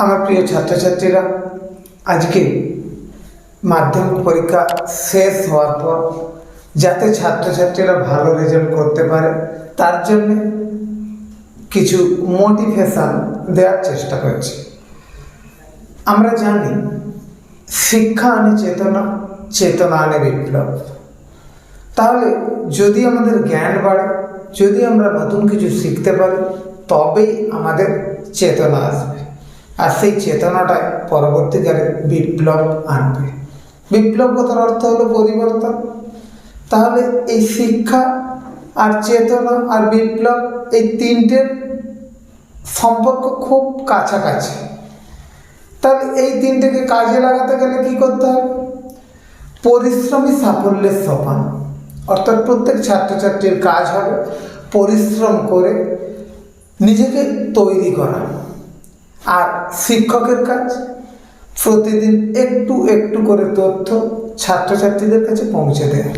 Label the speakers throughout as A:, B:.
A: আমার প্রিয় ছাত্রছাত্রীরা, আজকে মাধ্যমিক পরীক্ষা শেষ হওয়ার পর যাতে ছাত্রছাত্রীরা ভালো রেজাল্ট করতে পারে তার জন্য কিছু মোটিভেশন দেওয়ার চেষ্টা করছি। আমরা জানি শিক্ষা আনে চেতনা, চেতনা আনে বিপ্লব। তাহলে যদি আমাদের জ্ঞান বাড়ে, যদি আমরা নতুন কিছু শিখতে পারি, তবেই আমাদের চেতনা আসবে, আর সেই চেতনাটাই পরবর্তীকালে বিপ্লব আনবে। বিপ্লব কথার অর্থ হলো পরিবর্তন। তাহলে এই শিক্ষা আর চেতনা আর বিপ্লব, এই তিনটের সম্পর্ক খুব কাছাকাছি। তাহলে এই তিনটেকে কাজে লাগাতে গেলে কি করতে হবে? পরিশ্রমী সাফল্যের সোপান। অর্থাৎ প্রত্যেক ছাত্রছাত্রীর কাজ হবে পরিশ্রম করে নিজেকে তৈরি করা, আর শিক্ষকের কাজ প্রতিদিন একটু একটু করে তথ্য ছাত্রছাত্রীদের কাছে পৌঁছে দেয়।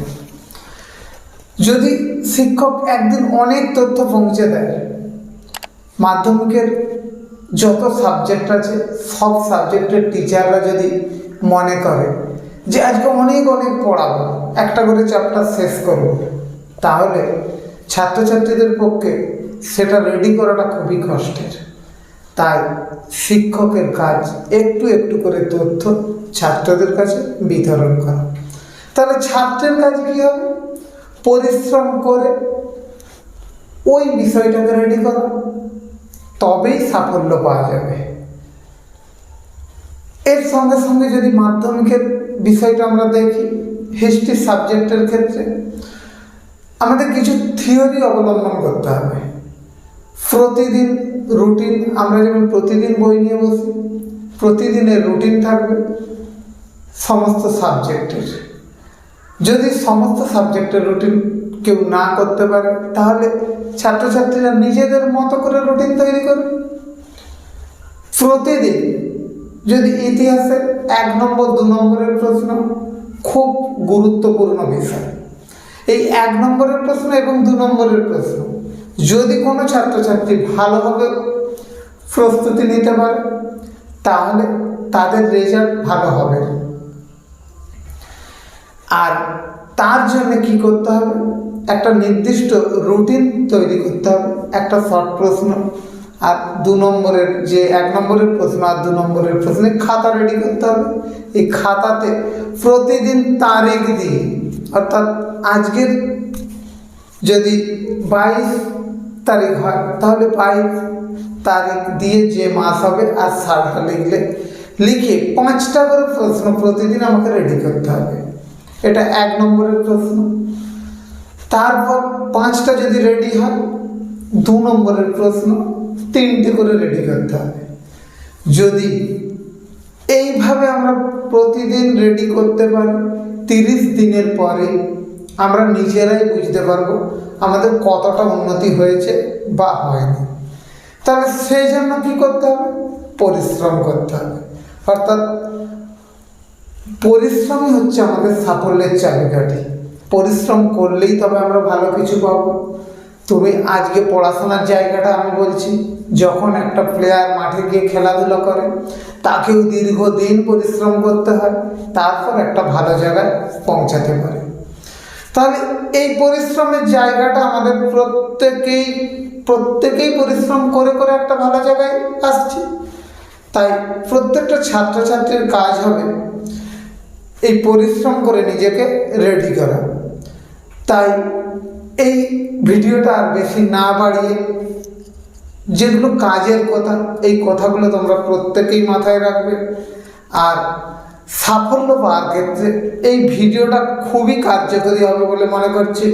A: যদি শিক্ষক একদিন অনেক তথ্য পৌঁছে দেয়, মাধ্যমিকের যত সাবজেক্ট আছে সব সাবজেক্টের টিচাররা যদি মনে করে যে আজকে অনেক পড়াবো, একটা করে চ্যাপ্টার শেষ করব, তাহলে ছাত্রছাত্রীদের পক্ষে সেটা রেডি করাটা খুবই কষ্টের। তাই শিক্ষকের কাজ একটু একটু করে তথ্য ছাত্রদের কাছে বিতরণ করা। তাহলে ছাত্রের কাজ কী হবে? পরিশ্রম করে ওই বিষয়টাকে রেডি করা, তবেই সাফল্য পাওয়া যাবে। এর সঙ্গে সঙ্গে যদি মাধ্যমিকের বিষয়টা আমরা দেখি, হিস্ট্রি সাবজেক্টের ক্ষেত্রে আমাদের কিছু থিওরি অবলম্বন করতে হবে। প্রতিদিন রুটিন, আমরা যেমন প্রতিদিন বই নিয়ে বসি, প্রতিদিনের রুটিন থাকবে সমস্ত সাবজেক্টের। যদি সমস্ত সাবজেক্টের রুটিন কেউ না করতে পারে, তাহলে ছাত্রছাত্রীরা নিজেদের মতো করে রুটিন তৈরি করবে। প্রতিদিন যদি ইতিহাসের 1 নম্বর 2 নম্বরের প্রশ্ন, খুব গুরুত্বপূর্ণ বিষয়, এই 1 নম্বরের প্রশ্ন এবং 2 নম্বরের প্রশ্ন যদি কোনো ছাত্রছাত্রী ভালোভাবে প্রস্তুতি নিতে পারে, তাহলে তাদের রেজাল্ট ভালো হবে। আর তার জন্য কি করতে হবে? একটা নির্দিষ্ট রুটিন তৈরি করতে হবে। একটা শর্ট প্রশ্ন আর 2 নম্বরের, যে 1 নম্বরের প্রশ্ন আর 2 নম্বরের প্রশ্নের খাতা রেডি করতে হবে। এই খাতাতে প্রতিদিন তারিখ দিয়ে, অর্থাৎ আজকের যদি 22 তারিখ হয়, তাহলে 22 তারিখ দিয়ে যে মাস হবে আর সালটা লিখে 5টা করে প্রশ্ন প্রতিদিন আমাকে রেডি করতে হবে। এটা 1 নম্বরের প্রশ্ন। তারপর 5টা যদি রেডি হয়, 2 নম্বরের প্রশ্ন 3টে করে রেডি করতে হবে। যদি এইভাবে আমরা প্রতিদিন রেডি করতে পারি, 30 দিনের পরে আমরা নিজেরাই বুঝতে পারবো আমাদের কতটা উন্নতি হয়েছে বা হয়নি। তাহলে সেই জন্য কী করতে হবে? পরিশ্রম করতে হবে। অর্থাৎ পরিশ্রমই হচ্ছে আমাদের সাফল্যের চাবিকাঠি। পরিশ্রম করলেই তবে আমরা ভালো কিছু পাবো। তুমি আজকে পড়াশোনার জায়গাটা আমি বলছি, যখন একটা প্লেয়ার মাঠে গিয়ে খেলাধুলা করে, তাকেও দীর্ঘদিন পরিশ্রম করতে হয়, তারপর একটা ভালো জায়গায় পৌঁছাতে পারে। তাহলে এই পরিশ্রমের জায়গাটা আমাদের প্রত্যেকেই পরিশ্রম করে করে একটা ভালো জায়গায় আসছে। তাই প্রত্যেকটা ছাত্রছাত্রীর কাজ হবে এই পরিশ্রম করে নিজেকে রেডি করা। তাই এই ভিডিওটা আর বেশি না বাড়িয়ে, যেগুলো কাজের কথা, এই কথাগুলো তোমরা প্রত্যেকেই মাথায় রাখবে। আর সাফল্য পাওয়ার ক্ষেত্রে এই ভিডিওটা খুবই কার্যকরী হবে বলে মনে করছি।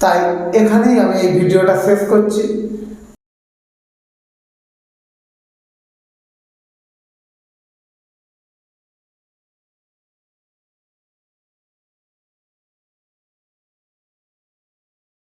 A: তাই এখানেই আমি এই ভিডিওটা শেষ করছি।